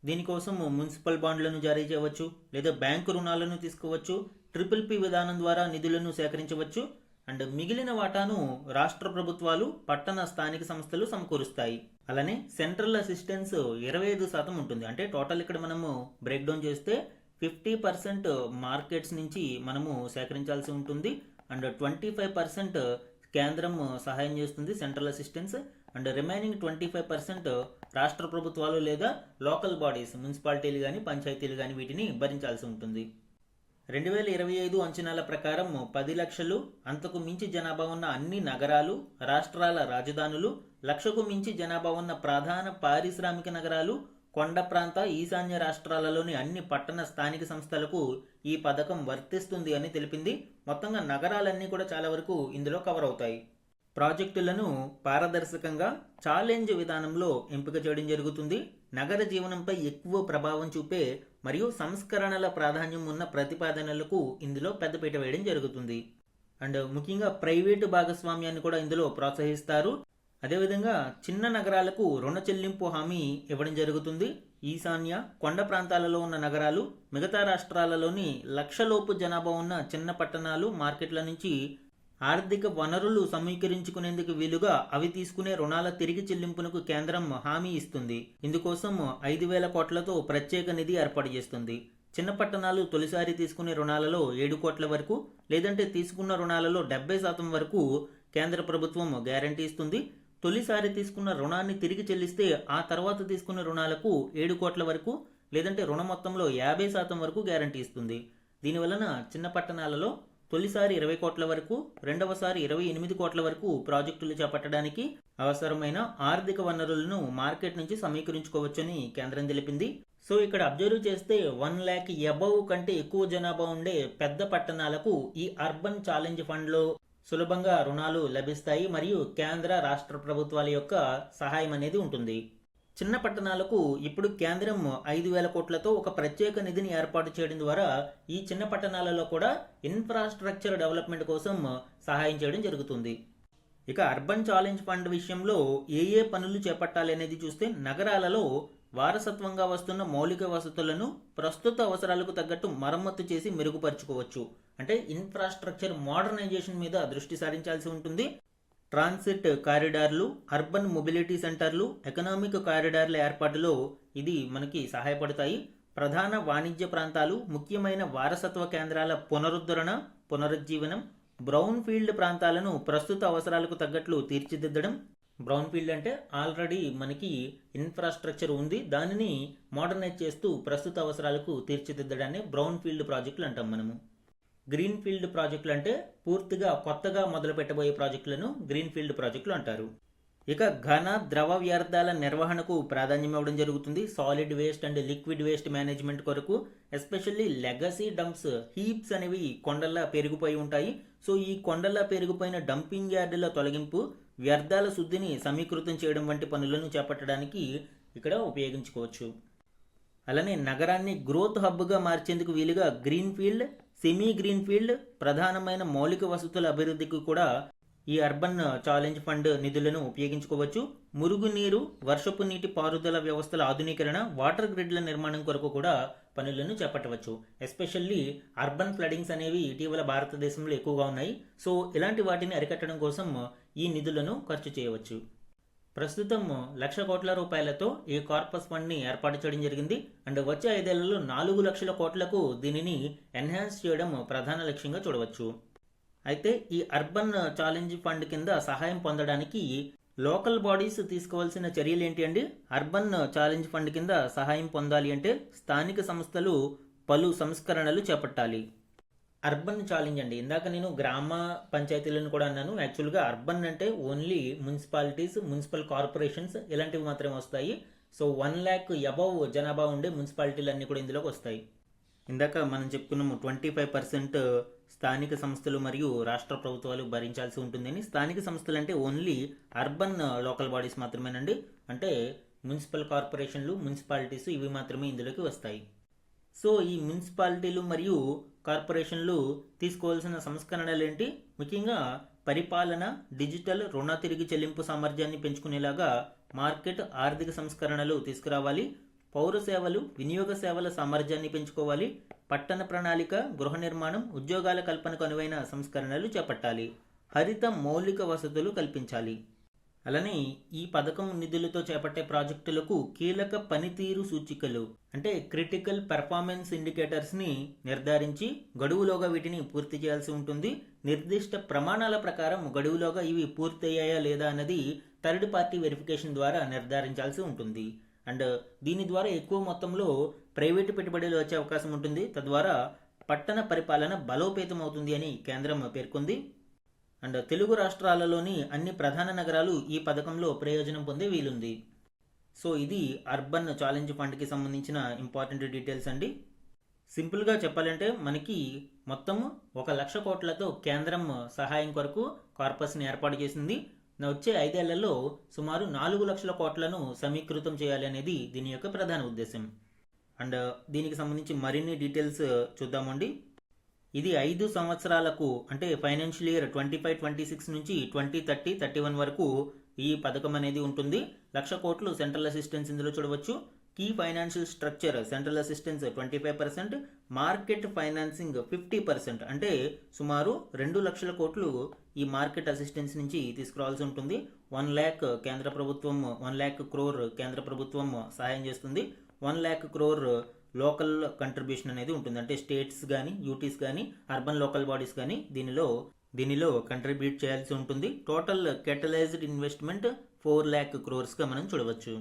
దీనికోసం మున్సిపల్ బాండ్లను జారీ చేయవచ్చు, లేదా బ్యాంకు రుణాలను తీసుకోవచ్చు, PPP విధానం ద్వారా నిధులను సేకరించవచ్చు. అండ్ మిగిలిన వాటాను రాష్ట్ర ప్రభుత్వాలు, పట్టణ స్థానిక సంస్థలు సమకూరుస్తాయి. అలానే సెంట్రల్ అసిస్టెన్స్ 25% ఉంటుంది. అంటే టోటల్ ఇక్కడ మనము బ్రేక్ డౌన్ చేస్తే 50% మార్కెట్స్ నుంచి మనము సేకరించాల్సి ఉంటుంది. అండ్ 25% కేంద్రం సహాయం చేస్తుంది సెంట్రల్ అసిస్టెన్స్. అండ్ రిమైనింగ్ 25% రాష్ట్ర ప్రభుత్వాలు లేదా లోకల్ బాడీస్, మున్సిపాలిటీలు కానీ పంచాయతీలు కానీ వీటిని భరించాల్సి ఉంటుంది. 2025 అంచనాల ప్రకారం 10 లక్షలు అంతకు మించి జనాభా ఉన్న అన్ని నగరాలు, రాష్ట్రాల రాజధానులు, 1 లక్షకు మించి జనాభా ఉన్న ప్రధాన పారిశ్రామిక నగరాలు, కొండ ప్రాంత, ఈశాన్య రాష్ట్రాలలోని అన్ని పట్టణ స్థానిక సంస్థలకు ఈ పథకం వర్తిస్తుంది అని తెలిపింది. మొత్తంగా నగరాలన్నీ కూడా చాలా వరకు ఇందులో కవర్ అవుతాయి. ప్రాజెక్టులను పారదర్శకంగా ఛాలెంజ్ విధానంలో ఎంపిక చేయడం జరుగుతుంది. నగర జీవనంపై ఎక్కువ ప్రభావం చూపే మరియు సంస్కరణల ప్రాధాన్యం ఉన్న ప్రతిపాదనలకు ఇందులో పెద్దపీట వేయడం జరుగుతుంది. అండ్ ముఖ్యంగా ప్రైవేటు భాగస్వామ్యాన్ని కూడా ఇందులో ప్రోత్సహిస్తారు. అదేవిధంగా చిన్న నగరాలకు రుణ చెల్లింపు హామీ ఇవ్వడం జరుగుతుంది. ఈశాన్య, కొండ ప్రాంతాలలో ఉన్న నగరాలు, మిగతా రాష్ట్రాలలోని 1 లక్షలోపు జనాభా ఉన్న చిన్న పట్టణాలు, మార్కెట్ల నుంచి ఆర్థిక వనరులు సమీకరించుకునేందుకు వీలుగా అవి తీసుకునే రుణాల తిరిగి చెల్లింపునకు కేంద్రం హామీ ఇస్తుంది. ఇందుకోసం 5,000 కోట్లతో ప్రత్యేక నిధి ఏర్పాటు చేస్తుంది. చిన్న పట్టణాలు తొలిసారి తీసుకునే రుణాలలో 7 కోట్ల వరకు, లేదంటే తీసుకున్న రుణాలలో 70% వరకు కేంద్ర ప్రభుత్వం గ్యారంటీ ఇస్తుంది. తొలిసారి తీసుకున్న రుణాన్ని తిరిగి చెల్లిస్తే ఆ తర్వాత తీసుకున్న రుణాలకు 7 కోట్ల వరకు, లేదంటే రుణ మొత్తంలో 50% వరకు గ్యారంటీ ఇస్తుంది. దీనివలన చిన్న పట్టణాలలో తొలిసారి 20 కోట్ల వరకు, రెండవసారి 28 కోట్ల వరకు ప్రాజెక్టులు చేపట్టడానికి అవసరమైన ఆర్థిక వనరులను మార్కెట్ నుంచి సమీకరించుకోవచ్చని కేంద్రం తెలిపింది. సో ఇక్కడ అబ్జర్వ్ చేస్తే 1 lakh అబవ్ కంటే ఎక్కువ జనాభా ఉండే పెద్ద పట్టణాలకు ఈ అర్బన్ ఛాలెంజ్ ఫండ్లో సులభంగా రుణాలు లభిస్తాయి మరియు కేంద్ర రాష్ట్ర ప్రభుత్వాల యొక్క సహాయం అనేది ఉంటుంది. చిన్న పట్టణాలకు ఇప్పుడు కేంద్రం 5,000 కోట్లతో ఒక ప్రత్యేక నిధిని ఏర్పాటు చేయడం ద్వారా ఈ చిన్న పట్టణాలలో కూడా ఇన్ఫ్రాస్ట్రక్చర్ డెవలప్మెంట్ కోసం సహాయం చేయడం జరుగుతుంది. ఇక అర్బన్ ఛాలెంజ్ ఫండ్ విషయంలో ఏ పనులు చేపట్టాలి అనేది చూస్తే నగరాలలో వారసత్వంగా వస్తున్న మౌలిక వసతులను ప్రస్తుత అవసరాలకు తగ్గట్టు మరమ్మతు చేసి మెరుగుపరుచుకోవచ్చు. అంటే ఇన్ఫ్రాస్ట్రక్చర్ మోడర్నైజేషన్ మీద దృష్టి సారించాల్సి ఉంటుంది. ట్రాన్సిట్ కారిడార్లు, అర్బన్ మొబిలిటీ సెంటర్లు, ఎకనామిక్ కారిడార్ల ఏర్పాటులో ఇది మనకి సహాయపడతాయి. ప్రధాన వాణిజ్య ప్రాంతాలు, ముఖ్యమైన వారసత్వ కేంద్రాల పునరుజ్జీవనం, బ్రౌన్ ఫీల్డ్ ప్రాంతాలను ప్రస్తుత అవసరాలకు తగ్గట్లు తీర్చిదిద్దడం. బ్రౌన్ ఫీల్డ్ అంటే ఆల్రెడీ మనకి ఇన్ఫ్రాస్ట్రక్చర్ ఉంది, దానిని మోడర్నైజ్ చేస్తూ ప్రస్తుత అవసరాలకు తీర్చిదిద్దడాన్ని బ్రౌన్ ఫీల్డ్ ప్రాజెక్టులు అంటాం మనము. గ్రీన్ ఫీల్డ్ ప్రాజెక్టులు అంటే పూర్తిగా కొత్తగా మొదలు పెట్టబోయే ప్రాజెక్టులను గ్రీన్ ఫీల్డ్ ప్రాజెక్టులు అంటారు. ఇక ఘన ద్రవ వ్యర్థాల నిర్వహణకు ప్రాధాన్యం ఇవ్వడం జరుగుతుంది. Solid waste and liquid waste management కొరకు ఎస్పెషల్లీ లెగసీ డంప్స్, హీప్స్ అనేవి కొండల్లా పెరిగిపోయి ఉంటాయి. సో ఈ కొండల్లా పెరిగిపోయిన డంపింగ్ యార్డుల తొలగింపు, వ్యర్థాల శుద్ధిని సమీకృతం చేయడం వంటి పనులను చేపట్టడానికి ఇక్కడ ఉపయోగించుకోవచ్చు. అలానే నగరాన్ని గ్రోత్ హబ్గా మార్చేందుకు వీలుగా green field, semi green field, ప్రధానమైన మౌలిక వసతుల అభివృద్ధికి కూడా ఈ అర్బన్ ఛాలెంజ్ ఫండ్ నిధులను ఉపయోగించుకోవచ్చు. మురుగునీరు, వర్షపు నీటి పారుదల వ్యవస్థల ఆధునీకరణ, వాటర్ గ్రిడ్ల నిర్మాణం కొరకు కూడా పనులను చేపట్టవచ్చు. ఎస్పెషల్లీ అర్బన్ ఫ్లడింగ్స్ అనేవి ఇటీవల భారతదేశంలో ఎక్కువగా ఉన్నాయి. సో ఇలాంటి వాటిని అరికట్టడం కోసం ఈ నిధులను ఖర్చు చేయవచ్చు. ప్రస్తుతం 1,00,000 కోట్ల రూపాయలతో ఈ కార్పస్ ఫండ్ని ఏర్పాటు చేయడం జరిగింది. అండ్ వచ్చే 5 ఏళ్లలో 4 లక్షల కోట్లకు దీనిని ఎన్హాన్స్ చేయడం ప్రధాన లక్ష్యంగా చూడవచ్చు. అయితే ఈ అర్బన్ ఛాలెంజ్ ఫండ్ కింద సహాయం పొందడానికి లోకల్ బాడీస్ తీసుకోవాల్సిన చర్యలు ఏంటి అండి? అర్బన్ ఛాలెంజ్ ఫండ్ కింద సహాయం పొందాలి అంటే స్థానిక సంస్థలు పలు సంస్కరణలు చేపట్టాలి. అర్బన్ ఛాలెంజ్ అండి, ఇందాక నేను గ్రామ పంచాయతీలను కూడా అన్నాను. యాక్చువల్గా అర్బన్ అంటే ఓన్లీ మున్సిపాలిటీస్, మున్సిపల్ కార్పొరేషన్స్ ఇలాంటివి మాత్రమే వస్తాయి. సో 1 lakh అబవ్ జనాభా ఉండే మున్సిపాలిటీలు అన్నీ కూడా ఇందులోకి వస్తాయి. ఇందాక మనం చెప్పుకున్నాము 25% స్థానిక సంస్థలు మరియు రాష్ట్ర ప్రభుత్వాలు భరించాల్సి ఉంటుందని. స్థానిక సంస్థలు అంటే ఓన్లీ అర్బన్ లోకల్ బాడీస్ మాత్రమేనండి. అంటే మున్సిపల్ కార్పొరేషన్లు, మున్సిపాలిటీస్ ఇవి మాత్రమే ఇందులోకి వస్తాయి. సో ఈ మున్సిపాలిటీలు మరియు కార్పొరేషన్లు తీసుకోవాల్సిన సంస్కరణలు ఏంటి? ముఖ్యంగా పరిపాలన, డిజిటల్ రుణ తిరిగి చెల్లింపు సామర్థ్యాన్ని పెంచుకునేలాగా మార్కెట్ ఆర్థిక సంస్కరణలు తీసుకురావాలి. పౌర సేవలు, వినియోగ సేవల సామర్థ్యాన్ని పెంచుకోవాలి. పట్టణ ప్రణాళిక, గృహ నిర్మాణం, ఉద్యోగాల కల్పనకు అనువైన సంస్కరణలు చేపట్టాలి. హరిత మౌలిక వసతులు కల్పించాలి. అలానే ఈ పథకం నిధులతో చేపట్టే ప్రాజెక్టులకు కీలక పనితీరు సూచికలు అంటే క్రిటికల్ పెర్ఫార్మెన్స్ ఇండికేటర్స్ని నిర్ధారించి గడువులోగా వీటిని పూర్తి చేయాల్సి ఉంటుంది. నిర్దిష్ట ప్రమాణాల ప్రకారం గడువులోగా ఇవి పూర్తయ్యాయా లేదా అన్నది థర్డ్ పార్టీ వెరిఫికేషన్ ద్వారా నిర్ధారించాల్సి ఉంటుంది. అండ్ దీని ద్వారా ఎక్కువ మొత్తంలో ప్రైవేటు పెట్టుబడులు వచ్చే అవకాశం ఉంటుంది. తద్వారా పట్టణ పరిపాలన బలోపేతం అవుతుంది అని కేంద్రం పేర్కొంది. అండ్ తెలుగు రాష్ట్రాలలోని అన్ని ప్రధాన నగరాలు ఈ పథకంలో ప్రయోజనం పొందే వీలుంది. సో ఇది అర్బన్ ఛాలెంజ్ ఫండ్కి సంబంధించిన ఇంపార్టెంట్ డీటెయిల్స్ అండి. సింపుల్గా చెప్పాలంటే మనకి మొత్తం 1,00,000 కోట్లతో కేంద్రం సహాయం కొరకు కార్పస్ని ఏర్పాటు చేసింది. వచ్చే 5 ఏళ్లలో సుమారు 4 లక్షల కోట్లను సమీకృతం చేయాలి అనేది దీని యొక్క ప్రధాన ఉద్దేశం. అండ్ దీనికి సంబంధించి మరిన్ని డీటెయిల్స్ చూద్దామండి. ఇది 5 సంవత్సరాలకు అంటే ఫైనాన్షియల్ ఇయర్ 25-26 నుంచి 2030-31 వరకు ఈ పథకం అనేది ఉంటుంది. 1,00,000 కోట్లు సెంట్రల్ అసిస్టెన్స్ ఇందులో చూడవచ్చు. Key financial structure central assistance 25%, market financing 50%, అంటే సుమారు 2 లక్షల కోట్లు ఈ మార్కెట్ అసిస్టెన్స్ నుంచి తీసుకురావాల్సి ఉంటుంది. 1 lakh కేంద్ర ప్రభుత్వం, 1 lakh crore కేంద్ర ప్రభుత్వం సహాయం చేస్తుంది. 1 lakh crore లోకల్ కంట్రిబ్యూషన్ అనేది ఉంటుంది. అంటే స్టేట్స్ కానీ, యూటీస్ కానీ, అర్బన్ లోకల్ బాడీస్ కానీ దీనిలో కంట్రిబ్యూట్ చేయాల్సి ఉంటుంది. Total catalysed investment 4 lakh crores మనం చూడవచ్చు.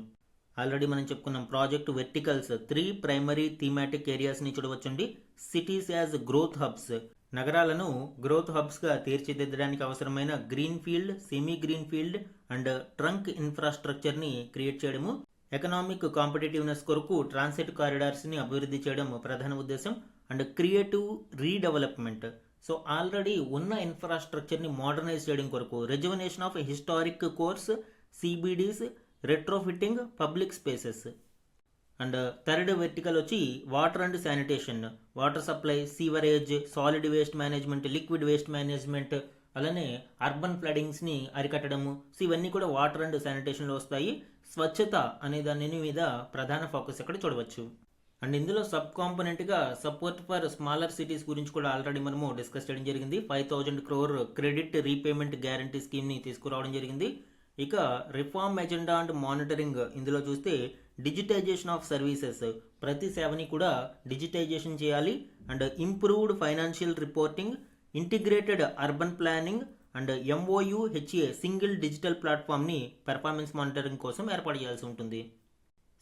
ఆల్రెడీ మనం చెప్పుకున్నాం ప్రాజెక్ట్ వెర్టికల్స్ 3 ప్రైమరీ థీమాటిక్ ఏరియాస్ని చూడవచ్చండి. సిటీస్ యాజ్ గ్రోత్ హబ్స్, నగరాలను గ్రోత్ హబ్స్గా తీర్చిదిద్దడానికి అవసరమైన green field, semi green field and trunk ఇన్ఫ్రాస్ట్రక్చర్ని క్రియేట్ చేయడము, ఎకనామిక్ కాంపిటేటివ్నెస్ కొరకు ట్రాన్సిట్ కారిడార్స్ని అభివృద్ధి చేయడం ప్రధాన ఉద్దేశం. And creative redevelopment, so already ఉన్న ఇన్ఫ్రాస్ట్రక్చర్ని మోడర్నైజ్ చేయడం కొరకు rejuvenation of historic cores, CBDs, retrofitting public spaces. And third vertical వచ్చి water and sanitation, water supply, sewerage, solid waste management, liquid waste management, అలానే అర్బన్ ఫ్లడింగ్స్ని అరికట్టడము. సో ఇవన్నీ కూడా water and శానిటేషన్లో వస్తాయి. స్వచ్ఛత అనే దాని మీద ప్రధాన ఫోకస్ ఇక్కడ చూడవచ్చు. అండ్ ఇందులో సబ్ కాంపోనెంట్గా సపోర్ట్ ఫర్ స్మాలర్ సిటీస్ గురించి కూడా ఆల్రెడీ మనము డిస్కస్ చేయడం జరిగింది. 5,000 crore క్రెడిట్ రీపేమెంట్ గ్యారంటీ స్కీమ్ని తీసుకురావడం జరిగింది. ఇక రిఫార్మ్ ఎజెండా అండ్ మానిటరింగ్, ఇందులో చూస్తే డిజిటైజేషన్ ఆఫ్ సర్వీసెస్, ప్రతి సేవని కూడా డిజిటైజేషన్ చేయాలి. And improved financial reporting, integrated urban planning and MOUHA single digital ప్లాట్ఫామ్ని పెర్ఫార్మెన్స్ మానిటరింగ్ కోసం ఏర్పాటు చేయాల్సి ఉంటుంది.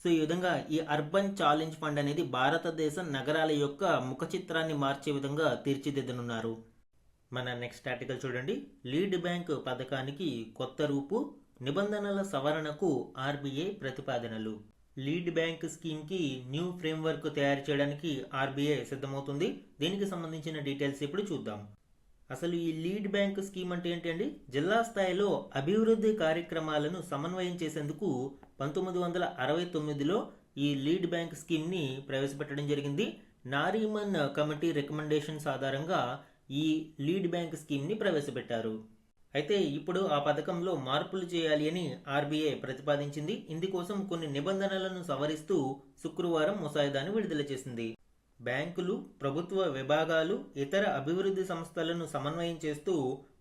సో ఈ విధంగా ఈ అర్బన్ ఛాలెంజ్ ఫండ్ అనేది భారతదేశ నగరాల యొక్క ముఖ చిత్రాన్ని మార్చే విధంగా తీర్చిదిద్దనున్నారు. మన నెక్స్ట్ ఆర్టికల్ చూడండి. లీడ్ బ్యాంక్ పథకానికి కొత్త రూపు, నిబంధనల సవరణకు RBI ప్రతిపాదనలు. లీడ్ బ్యాంక్ స్కీమ్కి న్యూ ఫ్రేమ్వర్క్ తయారు చేయడానికి RBI సిద్ధమవుతుంది. దీనికి సంబంధించిన డీటెయిల్స్ ఇప్పుడు చూద్దాం. అసలు ఈ లీడ్ బ్యాంక్ స్కీమ్ అంటే ఏంటండి? జిల్లా స్థాయిలో అభివృద్ధి కార్యక్రమాలను సమన్వయం చేసేందుకు 1969లో ఈ లీడ్ బ్యాంక్ స్కీమ్ని ప్రవేశపెట్టడం జరిగింది. నారీమన్ కమిటీ రికమెండేషన్స్ ఆధారంగా ఈ లీడ్ బ్యాంక్ స్కీమ్ని ప్రవేశపెట్టారు. అయితే ఇప్పుడు ఆ పథకంలో మార్పులు చేయాలి అని RBI ప్రతిపాదించింది. ఇందుకోసం కొన్ని నిబంధనలను సవరిస్తూ శుక్రవారం ముసాయిదాను విడుదల చేసింది. బ్యాంకులు, ప్రభుత్వ విభాగాలు, ఇతర అభివృద్ధి సంస్థలను సమన్వయం చేస్తూ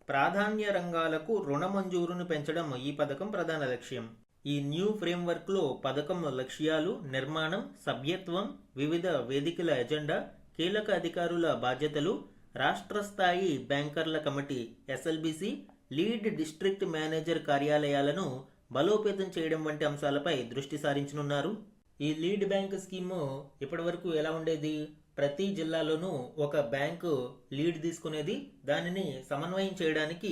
ప్రాధాన్య రంగాలకు రుణ మంజూరును పెంచడం ఈ పథకం ప్రధాన లక్ష్యం. ఈ న్యూ ఫ్రేమ్వర్క్లో పథకం లక్ష్యాలు, నిర్మాణం, సభ్యత్వం, వివిధ వేదికల ఎజెండా, కీలక అధికారుల బాధ్యతలు, రాష్ట్ర స్థాయి బ్యాంకర్ల committee SLBC, lead district manager కార్యాలయాలను బలోపేతం చేయడం వంటి అంశాలపై దృష్టి సారించనున్నారు. ఈ లీడ్ బ్యాంక్ స్కీము ఇప్పటి వరకు ఎలా ఉండేది? ప్రతి జిల్లాలోనూ ఒక బ్యాంకు లీడ్ తీసుకునేది, దానిని సమన్వయం చేయడానికి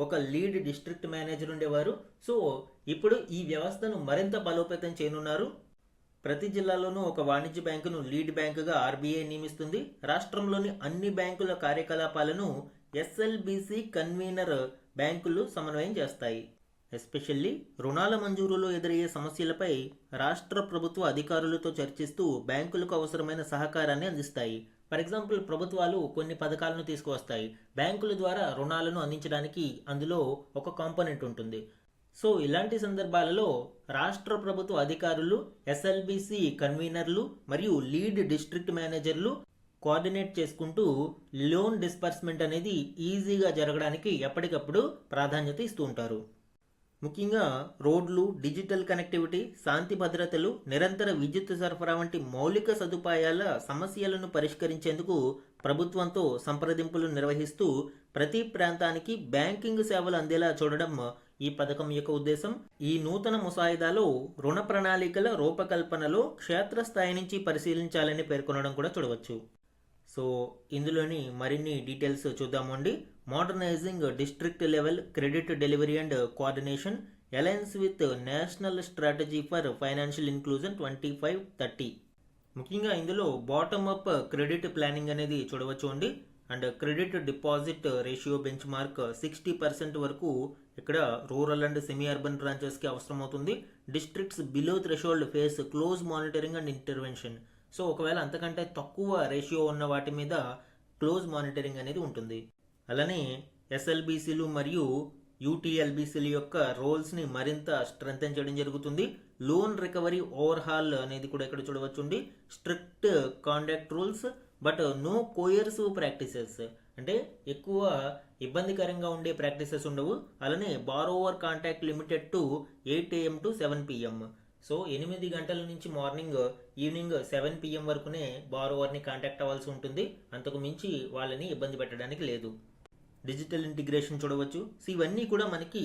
ఒక లీడ్ డిస్ట్రిక్ట్ మేనేజర్ ఉండేవారు. సో ఇప్పుడు ఈ వ్యవస్థను మరింత బలోపేతం చేయనున్నారు. ప్రతి జిల్లాలోనూ ఒక వాణిజ్య బ్యాంకును లీడ్ బ్యాంకుగా RBI నియమిస్తుంది. రాష్ట్రంలోని అన్ని బ్యాంకుల కార్యకలాపాలను SLBC కన్వీనర్ బ్యాంకులు సమన్వయం చేస్తాయి. ఎస్పెషల్లీ రుణాల మంజూరులో ఎదురయ్యే సమస్యలపై రాష్ట్ర ప్రభుత్వ అధికారులతో చర్చిస్తూ బ్యాంకులకు అవసరమైన సహకారాన్ని అందిస్తాయి. ఫర్ ఎగ్జాంపుల్, ప్రభుత్వాలు కొన్ని పథకాలను తీసుకువస్తాయి, బ్యాంకుల ద్వారా రుణాలను అందించడానికి అందులో ఒక కాంపోనెంట్ ఉంటుంది. సో ఇలాంటి సందర్భాలలో రాష్ట్ర ప్రభుత్వ అధికారులు, SLBC కన్వీనర్లు మరియు లీడ్ డిస్ట్రిక్ట్ మేనేజర్లు కోఆర్డినేట్ చేసుకుంటూ లోన్ డిస్బర్స్మెంట్ అనేది ఈజీగా జరగడానికి ఎప్పటికప్పుడు ప్రాధాన్యత ఇస్తూ ఉంటారు. ముఖ్యంగా రోడ్లు, డిజిటల్ కనెక్టివిటీ, శాంతి భద్రతలు, నిరంతర విద్యుత్ సరఫరా వంటి మౌలిక సదుపాయాల సమస్యలను పరిష్కరించేందుకు ప్రభుత్వంతో సంప్రదింపులు నిర్వహిస్తూ ప్రతి ప్రాంతానికి బ్యాంకింగ్ సేవలు అందేలా చూడడం ఈ పథకం యొక్క ఉద్దేశం. ఈ నూతన ముసాయిదాలో రుణ ప్రణాళికల రూపకల్పనలో క్షేత్రస్థాయి నుంచి పరిశీలించాలని పేర్కొనడం కూడా చూడవచ్చు. సో ఇందులోని మరిన్ని డీటెయిల్స్ చూద్దామండి. Modernising district level credit delivery and coordination alliance with national strategy for financial inclusion 2530. ముఖ్యంగా ఇందులో బాటమ్ అప్ క్రెడిట్ ప్లానింగ్ అనేది చూడవచ్చు అండి. And credit deposit ratio bench mark 60% వరకు ఇక్కడ రూరల్ అండ్ సెమీ అర్బన్ బ్రాంచెస్కి అవసరం అవుతుంది. Districts below threshold face close monitoring and intervention. So ఒకవేళ అంతకంటే తక్కువ రేషియో ఉన్న వాటి మీద క్లోజ్ మానిటరింగ్ అనేది ఉంటుంది. అలానే SLBCలు మరియు UTLBCల యొక్క రోల్స్ని మరింత స్ట్రెంథెన్ చేయడం జరుగుతుంది. లోన్ రికవరీ ఓవర్హాల్ అనేది కూడా ఇక్కడ చూడవచ్చు. Strict conduct rules but no coercive practices, అంటే ఎక్కువ ఇబ్బందికరంగా ఉండే ప్రాక్టీసెస్ ఉండవు. అలానే borrower contact limited to 8 AM to 7 PM. సో 8 గంటల నుంచి మార్నింగ్ ఈవినింగ్ 7 PM వరకునే బారోవర్ని కాంటాక్ట్ అవ్వాల్సి ఉంటుంది. అంతకు మించి వాళ్ళని ఇబ్బంది పెట్టడానికి లేదు. డిజిటల్ ఇంటిగ్రేషన్ చూడవచ్చు. సో ఇవన్నీ కూడా మనకి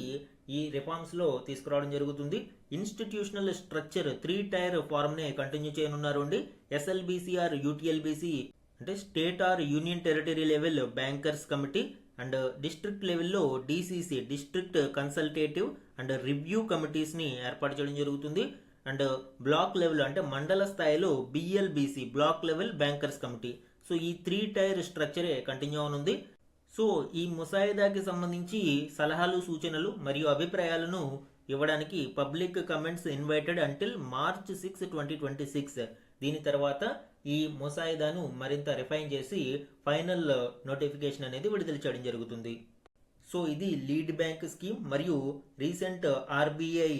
ఈ రిఫార్మ్స్లో తీసుకురావడం జరుగుతుంది. ఇన్స్టిట్యూషనల్ స్ట్రక్చర్ 3 టైర్ ఫార్మ్నే కంటిన్యూ చేయనున్నారు అండి. ఎస్ఎల్బిసి ఆర్ యూటీఎల్బిసి అంటే state or union territory level bankers committee and district లెవెల్లో DCC district consultative and review కమిటీస్ని ఏర్పాటు చేయడం జరుగుతుంది. అండ్ బ్లాక్ లెవెల్ అంటే మండల స్థాయిలో BLBC block level bankers committee. So ఈ 3 టైర్ స్ట్రక్చరే కంటిన్యూ అవనుంది. సో ఈ ముసాయిదాకి సంబంధించి సలహాలు సూచనలు మరియు అభిప్రాయాలను ఇవ్వడానికి public comments invited until March 6, 2026. దీని తర్వాత ఈ ముసాయిదాను మరింత రిఫైన్ చేసి ఫైనల్ నోటిఫికేషన్ అనేది విడుదల చేయడం జరుగుతుంది. సో ఇది లీడ్ బ్యాంక్ స్కీమ్ మరియు రీసెంట్ ఆర్బీఐ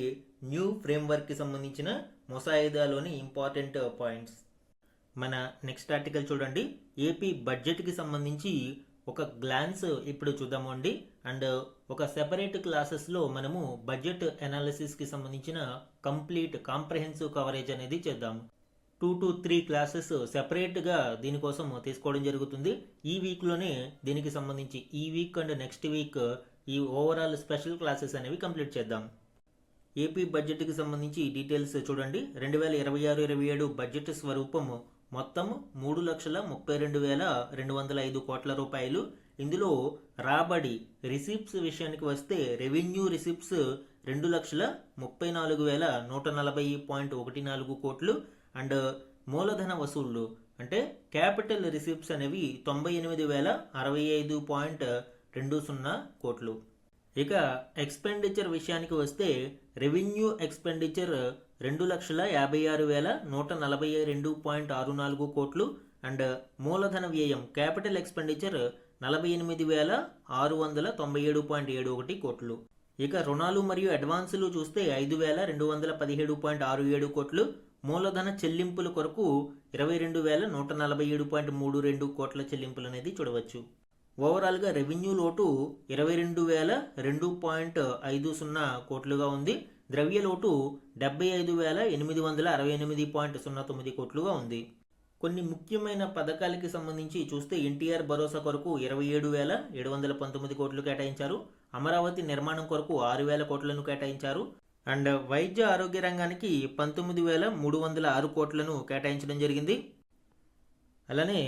న్యూ ఫ్రేమ్వర్క్కి సంబంధించిన ముసాయిదాలోని ఇంపార్టెంట్ పాయింట్స్. మన నెక్స్ట్ ఆర్టికల్ చూడండి. ఏపీ బడ్జెట్కి సంబంధించి ఒక గ్లాన్స్ ఇప్పుడు చూద్దాము అండి. అండ్ ఒక సెపరేట్ క్లాసెస్లో మనము బడ్జెట్ అనాలిసిస్కి సంబంధించిన కంప్లీట్ కాంప్రహెన్సివ్ కవరేజ్ అనేది చేద్దాము. 2 to 3 క్లాసెస్ సెపరేట్గా దీనికోసం తీసుకోవడం జరుగుతుంది. ఈ వీక్లోనే దీనికి సంబంధించి ఈ వీక్ అండ్ నెక్స్ట్ వీక్ ఈ ఓవరాల్ స్పెషల్ క్లాసెస్ అనేవి కంప్లీట్ చేద్దాం. ఏపీ బడ్జెట్కి సంబంధించి డీటెయిల్స్ చూడండి. 2026-27 బడ్జెట్ స్వరూపం మొత్తం 3,32,205 కోట్ల రూపాయలు. ఇందులో రాబడి రిసిప్ట్స్ విషయానికి వస్తే రెవెన్యూ రిసిప్ట్స్ 2,34,140.14 కోట్లు అండ్ మూలధన వసూళ్లు అంటే క్యాపిటల్ రిసిప్ట్స్ అనేవి 98,065.20 కోట్లు. ఇక ఎక్స్పెండిచర్ విషయానికి వస్తే రెవెన్యూ ఎక్స్పెండిచర్ 2,56,142.64 కోట్లు అండ్ మూలధన వ్యయం క్యాపిటల్ ఎక్స్పెండిచర్ 48,697.71 కోట్లు. ఇక రుణాలు మరియు అడ్వాన్సులు చూస్తే 5,217.67 కోట్లు. మూలధన చెల్లింపుల కొరకు 22,147.32 కోట్ల చెల్లింపులు అనేది చూడవచ్చు. ఓవరాల్గా రెవెన్యూ లోటు 22,002.50 కోట్లుగా ఉంది. ద్రవ్య లోటు 75,868.09 కోట్లుగా ఉంది. కొన్ని ముఖ్యమైన పథకాలకి సంబంధించి చూస్తే ఎన్టీఆర్ భరోసా కొరకు 27,719 కోట్లు కేటాయించారు. అమరావతి నిర్మాణం కొరకు 6,000 కోట్లను కేటాయించారు. అండ్ వైద్య ఆరోగ్య రంగానికి 19,306 కోట్లను కేటాయించడం జరిగింది. అలానే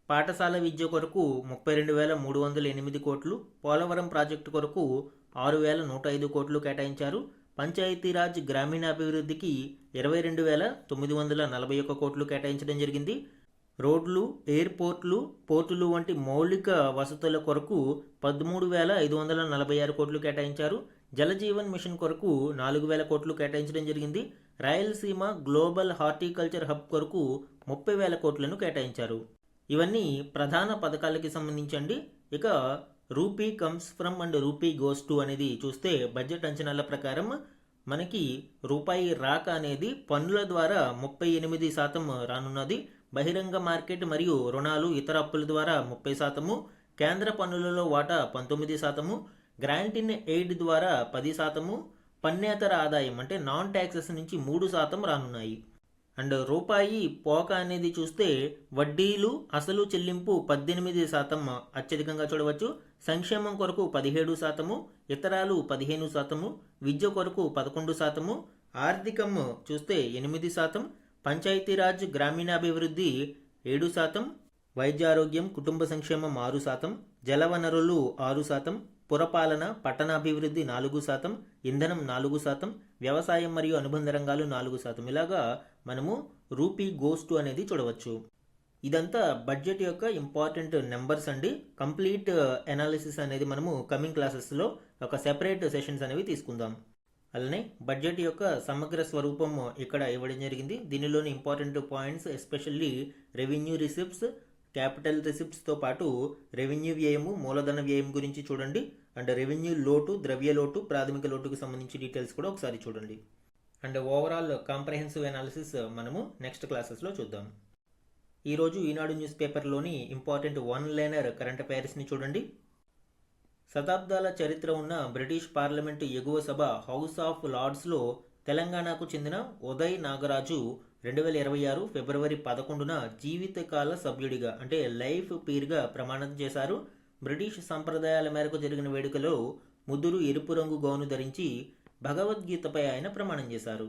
పాఠశాల విద్య కొరకు 32,308 కోట్లు. పోలవరం ప్రాజెక్టు కొరకు 6,105 కోట్లు కేటాయించారు. పంచాయతీరాజ్ గ్రామీణాభివృద్ధికి 22,941 కోట్లు కేటాయించడం జరిగింది. రోడ్లు, ఎయిర్పోర్ట్లు, పోర్టులు వంటి మౌలిక వసతుల కొరకు 13,546 కోట్లు కేటాయించారు. జలజీవన్ మిషన్ కొరకు 4,000 కోట్లు కేటాయించడం జరిగింది. రాయలసీమ గ్లోబల్ హార్టికల్చర్ హబ్ కొరకు 30,000 కోట్లను కేటాయించారు. ఇవన్నీ ప్రధాన పథకాలకి సంబంధించండి. ఇక rupee comes from and rupee goes to అనేది చూస్తే బడ్జెట్ అంచనాల ప్రకారం మనకి రూపాయి రాక అనేది పన్నుల ద్వారా 38% రానున్నది. బహిరంగ మార్కెట్ మరియు రుణాలు ఇతర అప్పుల ద్వారా 30%, కేంద్ర పన్నులలో వాటా 19%, గ్రాంట్ ఇన్ ఎయిడ్ ద్వారా 10%, పన్నేతర ఆదాయం అంటే నాన్ ట్యాక్సెస్ నుంచి 3% రానున్నాయి. అండ్ రూపాయి పోక అనేది చూస్తే వడ్డీలు అసలు చెల్లింపు 18% అత్యధికంగా చూడవచ్చు. సంక్షేమం కొరకు 17%, ఇతరాలు 15%, విద్య కొరకు 11%, ఆర్థికం చూస్తే 8%, పంచాయతీరాజ్ గ్రామీణాభివృద్ధి 7%, వైద్య ఆరోగ్యం కుటుంబ సంక్షేమం 6%, జలవనరులు 6%, పురపాలన పట్టణాభివృద్ధి 4%, ఇంధనం 4%, వ్యవసాయం మరియు అనుబంధ రంగాలు 4%. ఇలాగా మనము రూపీ గోస్ టు అనేది చూడవచ్చు. ఇదంతా బడ్జెట్ యొక్క ఇంపార్టెంట్ నెంబర్స్ అండి. కంప్లీట్ అనాలిసిస్ అనేది మనము కమింగ్ క్లాసెస్లో ఒక సెపరేట్ సెషన్స్ అనేవి తీసుకుందాం. అలానే బడ్జెట్ యొక్క సమగ్ర స్వరూపం ఇక్కడ ఇవ్వడం జరిగింది. దీనిలోని important points especially revenue receipts, capital రిసిప్ట్స్తో పాటు రెవెన్యూ వ్యయము, మూలధన వ్యయం గురించి చూడండి. అండ్ రెవెన్యూ లోటు, ద్రవ్య లోటు, ప్రాథమిక లోటుకు సంబంధించి డీటెయిల్స్ కూడా ఒకసారి చూడండి. అండ్ ఓవరాల్ కాంప్రహెన్సివ్ అనాలిసిస్ మనము నెక్స్ట్ క్లాసెస్లో చూద్దాం. ఈరోజు Eenadu news పేపర్లోని important 1 liner current అఫైర్స్ని చూడండి. శతాబ్దాల చరిత్ర ఉన్న బ్రిటిష్ పార్లమెంటు ఎగువ సభ హౌస్ ఆఫ్ లార్డ్స్లో తెలంగాణకు చెందిన ఉదయ్ నాగరాజు 2026 ఫిబ్రవరి 11న జీవితకాల సభ్యుడిగా అంటే లైఫ్ పీర్గా ప్రమాణం చేశారు. బ్రిటిష్ సంప్రదాయాల మేరకు జరిగిన వేడుకలో ముదురు ఎరుపు రంగు గౌను ధరించి భగవద్గీతపై ఆయన ప్రమాణం చేశారు.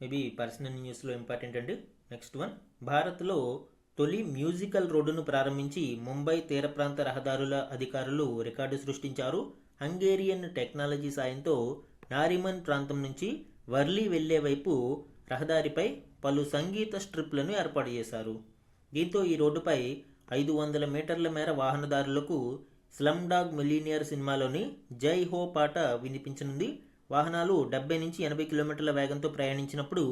మేబీ పర్సనల్ న్యూస్లో ఇంపార్టెంట్ అండి. నెక్స్ట్ వన్, భారత్లో తొలి మ్యూజికల్ రోడ్డును ప్రారంభించి ముంబై తీర ప్రాంత రహదారుల అధికారులు రికార్డు సృష్టించారు. హంగేరియన్ టెక్నాలజీ సాయంతో నారిమన్ ప్రాంతం నుంచి వర్లీ వెళ్లే వైపు రహదారిపై పలు సంగీత స్ట్రిప్లను ఏర్పాటు చేశారు. దీంతో ఈ రోడ్డుపై 500 మీటర్ల మేర వాహనదారులకు స్లమ్ డాగ్ మిలీనియర్ సినిమాలోని జై హో పాట వినిపించనుంది. వాహనాలు 70 నుంచి 80 కిలోమీటర్ల వేగంతో ప్రయాణించినప్పుడు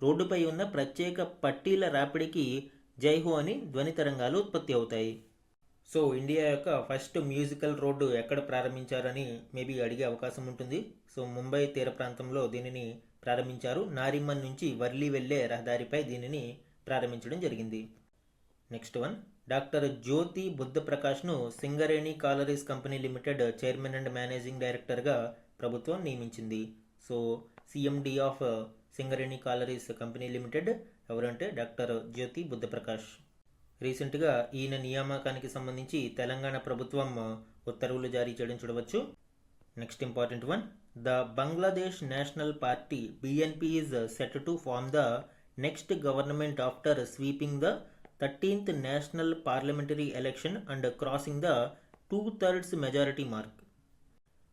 రోడ్డుపై ఉన్న ప్రత్యేక పట్టీల రాపిడికి జై హో అని ధ్వని తరంగాలు ఉత్పత్తి అవుతాయి. సో ఇండియా యొక్క ఫస్ట్ మ్యూజికల్ రోడ్డు ఎక్కడ ప్రారంభించారని మేబీ అడిగే అవకాశం ఉంటుంది. సో ముంబై తీర ప్రాంతంలో దీనిని ప్రారంభించారు. నారిమన్ నుంచి వర్లీ వెళ్లే రహదారిపై దీనిని ప్రారంభించడం జరిగింది. నెక్స్ట్ వన్, డాక్టర్ జ్యోతి బుద్ధప్రకాష్ను Singareni collieries company limited chairman and managing డైరెక్టర్గా ప్రభుత్వం నియమించింది. So CMD of Singareni collieries company limited ఎవరంటే డాక్టర్ జ్యోతి బుద్ధప్రకాష్. రీసెంట్గా ఈయన నియామకానికి సంబంధించి తెలంగాణ ప్రభుత్వం ఉత్తర్వులు జారీ చేయడం చూడవచ్చు. Next important one, the Bangladesh national party BNP is set to form the next government after sweeping the 13th national parliamentary election and crossing the 2/3 majority mark.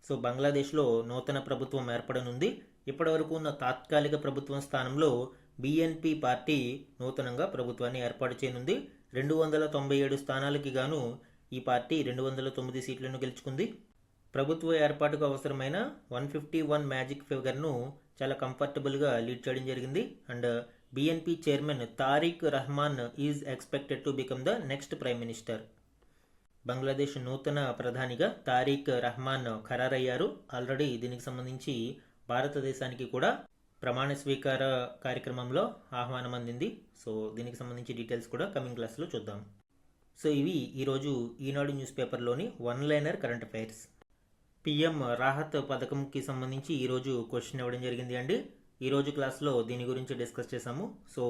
So బంగ్లాదేశ్లో నూతన ప్రభుత్వం ఏర్పడనుంది. ఇప్పటివరకు ఉన్న తాత్కాలిక ప్రభుత్వం స్థానంలో BNP పార్టీ నూతనంగా ప్రభుత్వాన్ని ఏర్పాటు చేయనుంది. 297 స్థానాలకి గాను ఈ పార్టీ 209 సీట్లను గెలుచుకుంది. ప్రభుత్వ ఏర్పాటుకు అవసరమైన 151 మ్యాజిక్ ఫిగర్ను చాలా కంఫర్టబుల్గా లీడ్ చేయడం జరిగింది. And BNP chairman Tariq Rahman is expected to become the next prime minister. Bangladesh నూతన ప్రధానిగా తారిక్ రహమాన్ ఖరారయ్యారు. ఆల్రెడీ దీనికి సంబంధించి భారతదేశానికి కూడా ప్రమాణ స్వీకార కార్యక్రమంలో ఆహ్వానం అందింది. సో దీనికి సంబంధించి డీటెయిల్స్ కూడా కమింగ్ క్లాస్లో చూద్దాం. సో ఇవి ఈరోజు ఈనాడు న్యూస్ పేపర్లోని one liner current affairs. PM Rahat పథకంకి సంబంధించి ఈరోజు క్వశ్చన్ ఇవ్వడం జరిగింది అండి. ఈరోజు క్లాస్లో దీని గురించి డిస్కస్ చేశాము. సో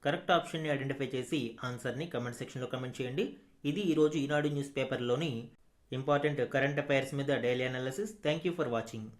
కరెక్ట్ ఆప్షన్ని ఐడెంటిఫై చేసి ఆన్సర్ని కమెంట్ సెక్షన్లో కమెంట్ చేయండి. ఇది ఈరోజు Eenadu news పేపర్లోని important current affairs మీద daily analysis. Thank you for watching.